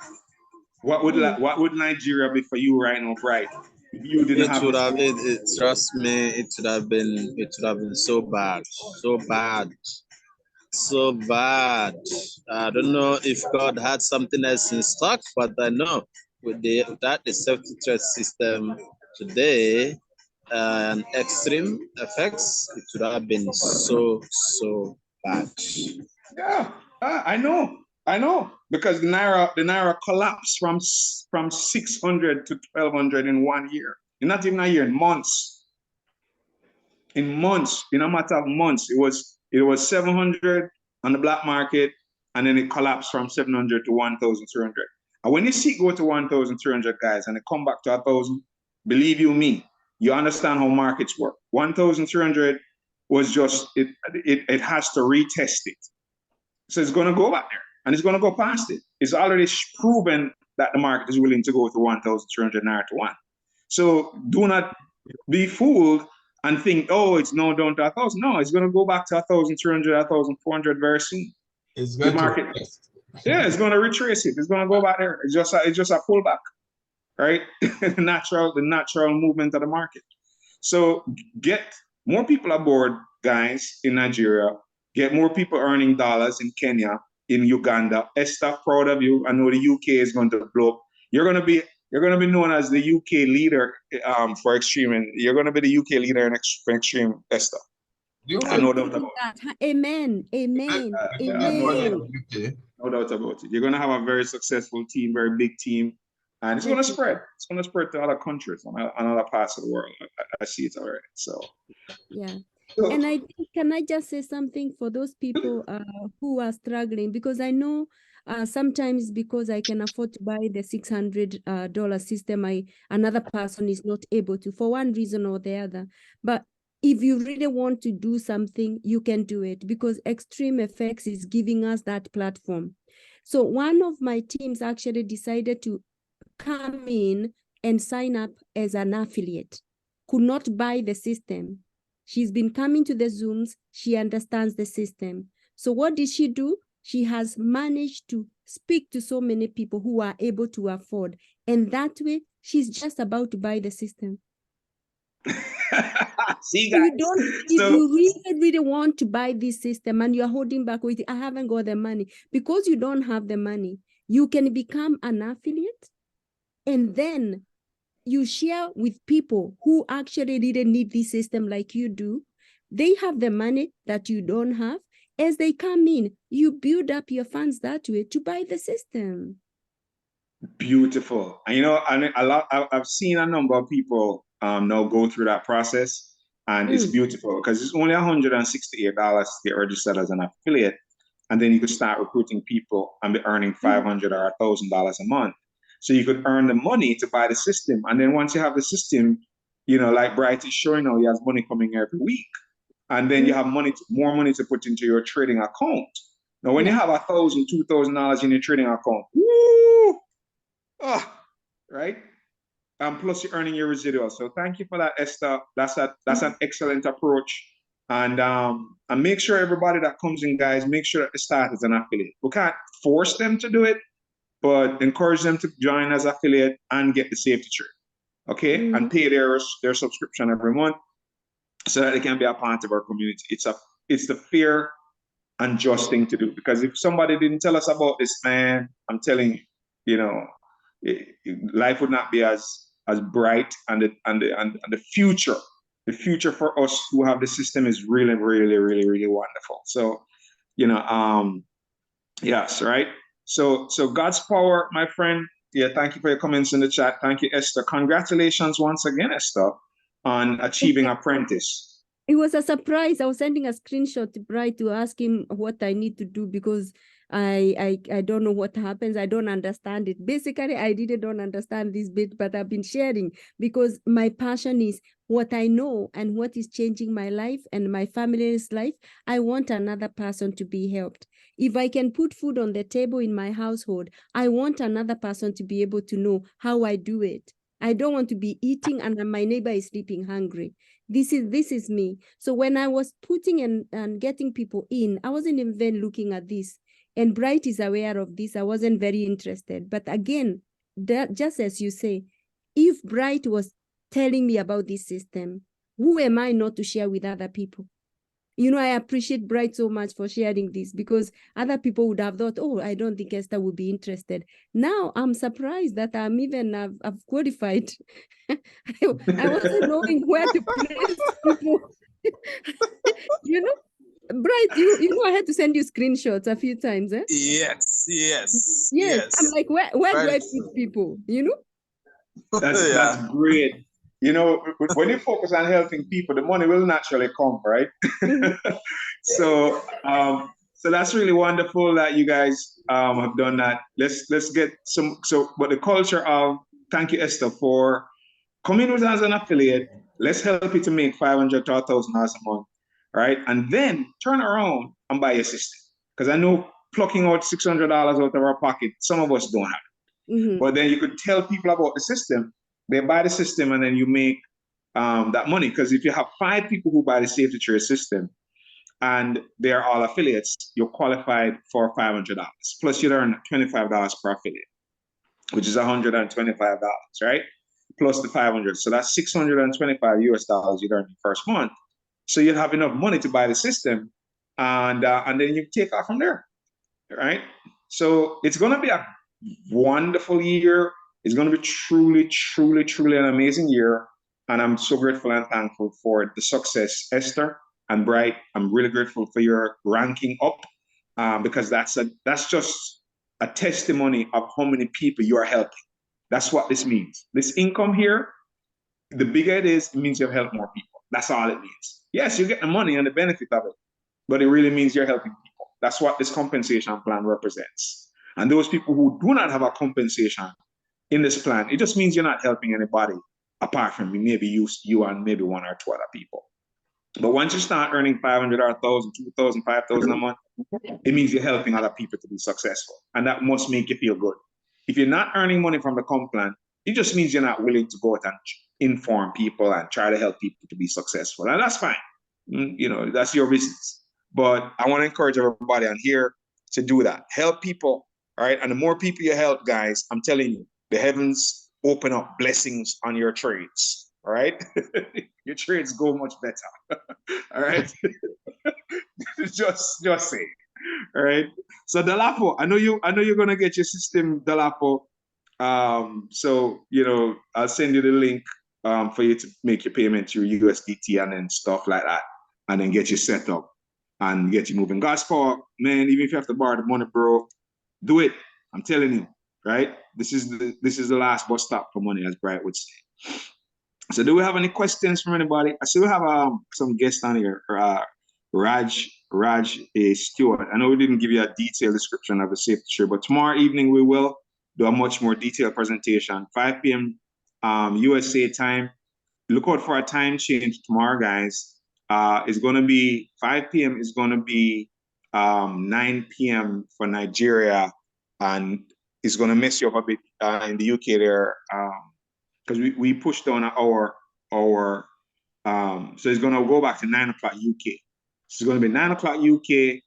What would Nigeria be for you right now, Bright? If you didn't have
Trust me, it would have been so bad. I don't know if God had something else in stock, but I know without the safety threat system today and Xtreamfx, it would have been so bad.
Yeah, I know, because the naira collapsed from 600 to 1,200 in 1 year. Not even a year, in months. In a matter of months, it was 700 on the black market, and then it collapsed from 700 to 1,300. And when you see it go to 1,300, guys, and it come back to 1,000, believe you me, You understand how markets work. 1,300 was just, it has to retest it. So it's going to go back there and it's going to go past it. It's already proven that the market is willing to go to 1,300 naira to one. So do not be fooled and think, oh, it's no down to 1,000. No, it's going to go back to 1,300, 1,400 very soon.
It's going
the market, yeah, it's going to retrace it. It's going to go back there. It's just a pullback, right? the natural movement of the market. So get more people aboard, guys, in Nigeria. Get more people earning dollars in Kenya, in Uganda. Esther, proud of you. I know the UK is going to blow up. You're going to be known as the UK leader for Xtreme, and you're going to be the UK leader in Xtreme, Esther. I know doubt about
it. Amen. Amen. Amen.
No doubt about it. You're going to have a very successful team, very big team, and it's going to spread. It's going to spread to other countries and other parts of the world. I see it already. So
yeah. And I think, can I just say something for those people who are struggling? Because I know sometimes because I can afford to buy the $600 system, another person is not able to, for one reason or the other. But if you really want to do something, you can do it, because Xtreamfx is giving us that platform. So one of my teams actually decided to come in and sign up as an affiliate, could not buy the system. She's been coming to the Zooms. She understands the system. So what did she do? She has managed to speak to so many people who are able to afford. And that way, she's just about to buy the system.
See, guys.
If you really, really want to buy this system and you're holding back with it, I haven't got the money. Because you don't have the money, you can become an affiliate, and then you share with people who actually really need this system like you do. They have the money that you don't have. As they come in, you build up your funds that way to buy the system.
Beautiful. And you know, I've seen a number of people now go through that process, and it's beautiful because it's only $168 to get registered as an affiliate, and then you could start recruiting people and be earning $500 or $1,000 a month. So you could earn the money to buy the system. And then once you have the system, you know, like Bright is showing now, he has money coming every week. And then you have more money to put into your trading account. Now, when you have $1,000, $2,000 in your trading account, woo, right? And plus you're earning your residual. So thank you for that, Esther. That's an excellent approach. And make sure everybody that comes in, guys, make sure that they start as an affiliate. We can't force them to do it, but encourage them to join as affiliate and get the safety trade, okay? And pay their subscription every month so that they can be a part of our community. It's the fair and just thing to do, because if somebody didn't tell us about this, man, I'm telling you, you know, life would not be as bright, and the future for us who have the system is really, really, really, really wonderful. So, you know, yes, right. So God's power, my friend. Yeah, thank you for your comments in the chat. Thank you, Esther. Congratulations once again, Esther, on achieving apprentice.
It was a surprise. I was sending a screenshot to Bright to ask him what I need to do, because I don't know what happens. I don't understand it. Basically, I really don't understand this bit, but I've been sharing because my passion is what I know and what is changing my life and my family's life. I want another person to be helped. If I can put food on the table in my household, I want another person to be able to know how I do it. I don't want to be eating and my neighbor is sleeping hungry. This is me. So when I was putting and getting people in, I wasn't even looking at this. And Bright is aware of this. I wasn't very interested. But again, that, just as you say, if Bright was telling me about this system, who am I not to share with other people? You know, I appreciate Bright so much for sharing this, because other people would have thought, oh, I don't think Esther would be interested. Now I'm surprised that I've qualified. I wasn't knowing where to place people. You know, Bright, you know, I had to send you screenshots a few times, eh?
Yes.
I'm like, where do I put people? You know?
That's great. You know, when you focus on helping people, the money will naturally come, right? So that's really wonderful that you guys have done that. Let's get some. So, but the culture of, thank you, Esther, for coming with us as an affiliate, Let's help you to make $500 to $1,000 a month, right? And then turn around and buy your system. Because I know plucking out $600 out of our pocket, some of us don't have it.
Mhm.
But then you could tell people about the system. They buy the system and then you make that money. Because if you have 5 people who buy the safety trade system and they're all affiliates, you're qualified for $500. Plus you earn $25 per affiliate, which is $125, right? Plus the 500. So that's 625 US dollars you earn the first month. So you have enough money to buy the system and then you take off from there, right? So it's going to be a wonderful year. It's going to be truly, truly, truly an amazing year. And I'm so grateful and thankful for the success, Esther and Bright. I'm really grateful for your ranking up because that's just a testimony of how many people you are helping. That's what this means. This income here, the bigger it is, it means you've helped more people. That's all it means. Yes, you get the money and the benefit of it, but it really means you're helping people. That's what this compensation plan represents. And those people who do not have a compensation in this plan, it just means you're not helping anybody apart from maybe you and maybe 1 or 2 other people. But once you start earning 500 or 1,000, 2,000, 5,000 a month, it means you're helping other people to be successful. And that must make you feel good. If you're not earning money from the comp plan, it just means you're not willing to go out and inform people and try to help people to be successful. And that's fine. That's your business. But I want to encourage everybody on here to do that. Help people, all right? And the more people you help, guys, I'm telling you, the heavens open up blessings on your trades, all right? Your trades go much better, all right? just say, all right? So Dalapo, I know you're gonna get your system, Dalapo. So I'll send you the link for you to make your payment through USDT and then stuff like that, and then get you set up and get you moving. God's power, man. Even if you have to borrow the money, bro, do it. I'm telling you, right? This is the last bus stop for money, as Bright would say. So, do we have any questions from anybody? I see we have some guests on here. Raj A. Stewart. I know we didn't give you a detailed description of the safety trade, but tomorrow evening we will do a much more detailed presentation. 5 p.m. USA time. Look out for a time change tomorrow, guys. It's going to be 5 p.m. is going to be 9 p.m. for Nigeria, and it's going to mess you up a bit in the UK there because we pushed down an hour. So it's going to go back to 9 o'clock UK. So it's going to be 9 o'clock UK,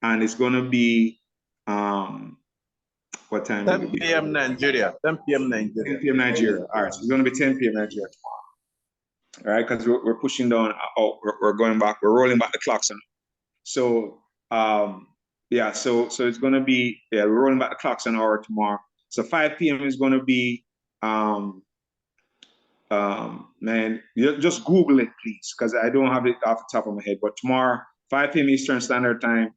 and it's going to be what time?
10 p.m. Nigeria. 10 p.m. Nigeria.
10 p.m. Nigeria. All right, so it's going to be 10 p.m. Nigeria tomorrow. All right, because we're pushing down. We're going back. We're rolling back the clocks. So yeah, so it's going to be we're rolling back the clocks an hour tomorrow. So 5 p.m. is going to be man, just Google it, please, because I don't have it off the top of my head. But tomorrow, 5 p.m. Eastern Standard Time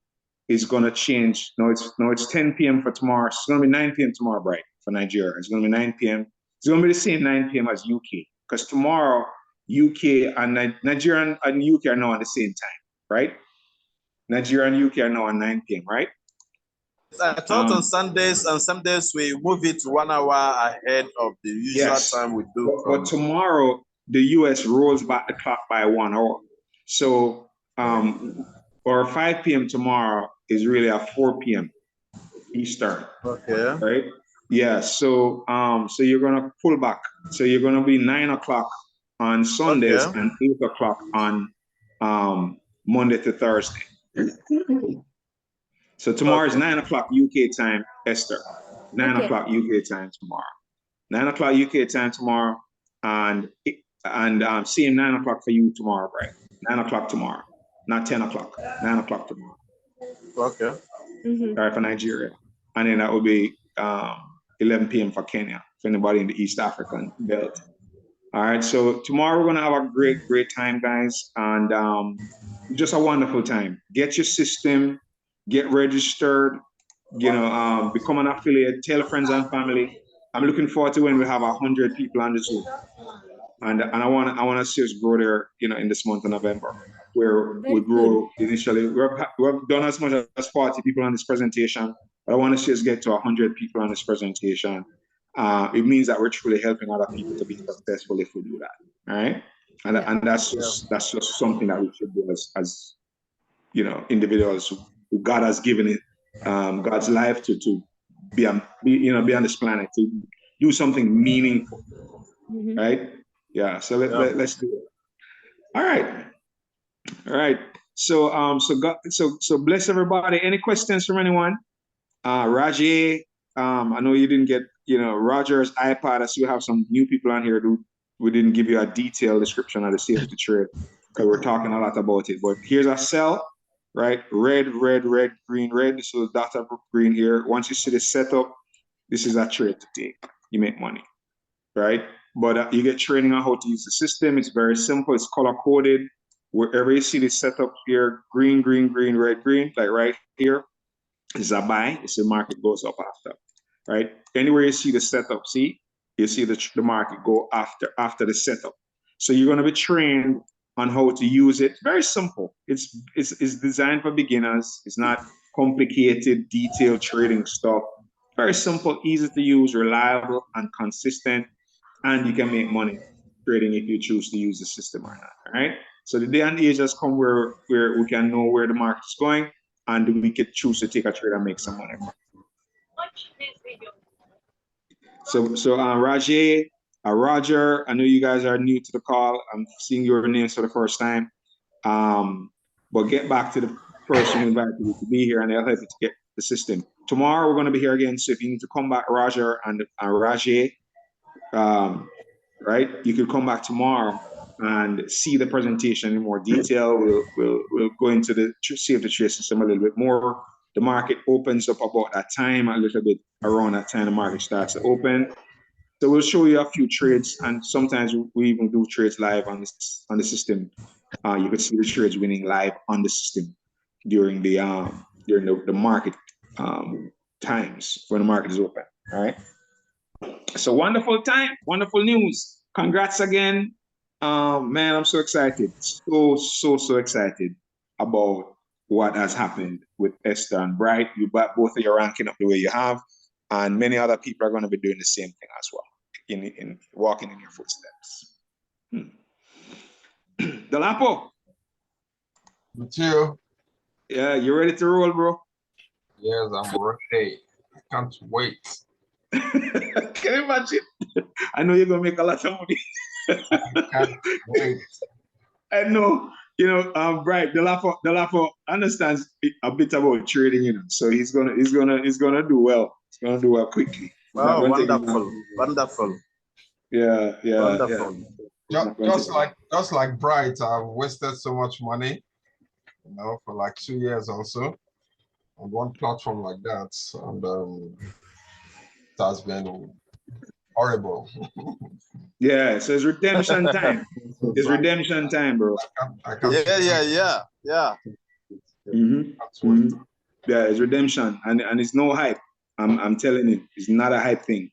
is going to change. No, it's 10 p.m. for tomorrow. It's going to be 9 p.m. tomorrow, Bright, for Nigeria. It's going to be 9 p.m. It's going to be the same 9 p.m. as UK, because tomorrow, UK and Nigeria and UK are now at the same time, right? Nigeria and UK are now at 9 p.m., right?
I thought on Sundays we move it 1 hour ahead of the usual time we do.
But tomorrow the US rolls back the clock by 1 hour. So or 5 p.m. tomorrow is really at 4 p.m. Eastern.
Okay.
Right? Yeah. So so you're gonna pull back. So you're gonna be 9 o'clock on Sundays and 8 o'clock on Monday to Thursday. So tomorrow is 9 o'clock UK time, Esther. 9 o'clock UK time tomorrow. 9 o'clock UK time tomorrow, and same 9 o'clock for you tomorrow, right? 9 o'clock tomorrow, not 10 o'clock. 9 o'clock tomorrow.
Okay.
All right, for Nigeria, and then that will be 11 p.m. for Kenya. For anybody in the East African belt. All right, so tomorrow we're gonna have a great time, guys, and just a wonderful time. Get your system. Get registered, become an affiliate, tell friends and family. I'm looking forward to when we have 100 people on the Zoom. And I want to see us grow there, in this month of November, where we grow initially. We've done as much as 40 people on this presentation, but I want to see us get to 100 people on this presentation. It means that we're truly helping other people to be successful if we do that. All right. And that's just something that we should do as you know, individuals who God has given it God's life to be on this planet, to do something meaningful, right? Yeah. So let's do it. All right. So bless everybody. Any questions from anyone? Rajay, I know you didn't get, Roger's iPad. I see you have some new people on here who we didn't give you a detailed description of the safety trade because we're talking a lot about it. But here's a cell, right? Red, green, red. This is a dot of green here. Once you see the setup, this is a trade to take. You make money, right? But you get training on how to use the system. It's very simple. It's color coded. Wherever you see the setup here, green, red, green, like right here, is a buy. It's the market goes up after, right? Anywhere you see the setup, see, you see the market go after the setup. So you're going to be trained on how to use it. Very simple. It's designed for beginners. It's not complicated, detailed trading stuff. Very simple, easy to use, reliable, and consistent. And you can make money trading if you choose to use the system or not. All right. So the day and age has come where we can know where the market is going, and we can choose to take a trade and make some money. So Rajay, Roger, I know you guys are new to the call. I'm seeing your names for the first time. But get back to the person who invited you to be here, and they'll help you to get the system. Tomorrow we're going to be here again. So if you need to come back, Roger and Rajay, right? You could come back tomorrow and see the presentation in more detail. We'll go into the safety trade system a little bit more. The market opens up about that time, a little bit around that time the market starts to open. So we'll show you a few trades, and sometimes we even do trades live on the system. You could see the trades winning live on the system during the market times when the market is open. All right. So wonderful time, wonderful news. Congrats again. Man, I'm so excited. So excited about what has happened with Esther and Bright. You both of you ranking up the way you have, and many other people are going to be doing the same thing as well, in walking in your footsteps. Delapo.
With you.
Yeah, you ready to roll, bro?
Yes, I'm ready. I can't wait.
Can you imagine? I know you're gonna make a lot of money.
I can't wait.
I know, Bright, Delapo understands a bit about trading, so he's gonna do well. He's gonna do well quickly.
Oh, wonderful.
Yeah.
Wonderful.
Yeah.
Just like Bright, I've wasted so much money, for like 2 years also on one platform like that, and it has been horrible.
Yeah, so it's redemption time. It's redemption time, bro.
I can't
Yeah.
Yeah, it's redemption, and it's no hype. I'm telling you, it's not a hype thing.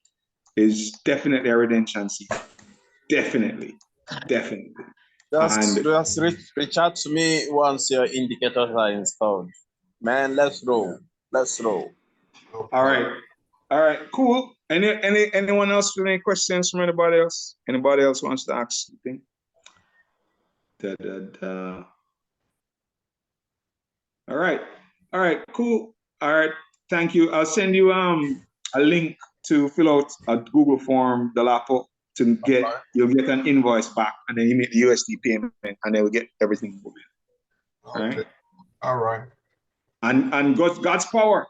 It's definitely a redemption season. Definitely.
Just reach out to me once your indicators are installed. Man, let's roll.
All right, cool. Anyone else with any questions from anybody else? Anybody else wants to ask something? All right, cool. All right, thank you. I'll send you a link to fill out a Google form, Delapo, you'll get an invoice back, and then you make the USD payment, and then we'll get everything moving.
Okay. All right.
And God's power.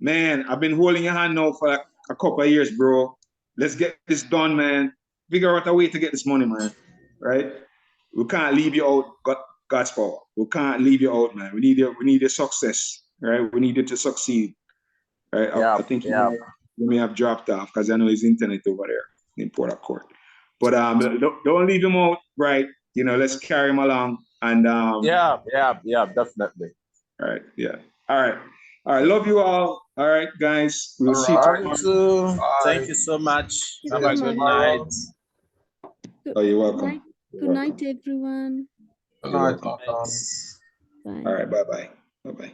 Man, I've been holding your hand now for like a couple of years, bro. Let's get this done, man. Figure out a way to get this money, man. Right? We can't leave you out, God's power. We can't leave you out, man. We need your success, right? We need you to succeed. Right? I think you may have dropped off because I know his internet over there in Port Harcourt. But don't leave him out, right? Let's carry him along. And
yeah, definitely.
All right, yeah. All right. Love you all. All right, guys. We'll see you
tomorrow. Thank you so much. Have a good night.
Oh, you're welcome.
Good night, everyone.
Good night.
All right, bye-bye. Bye-bye.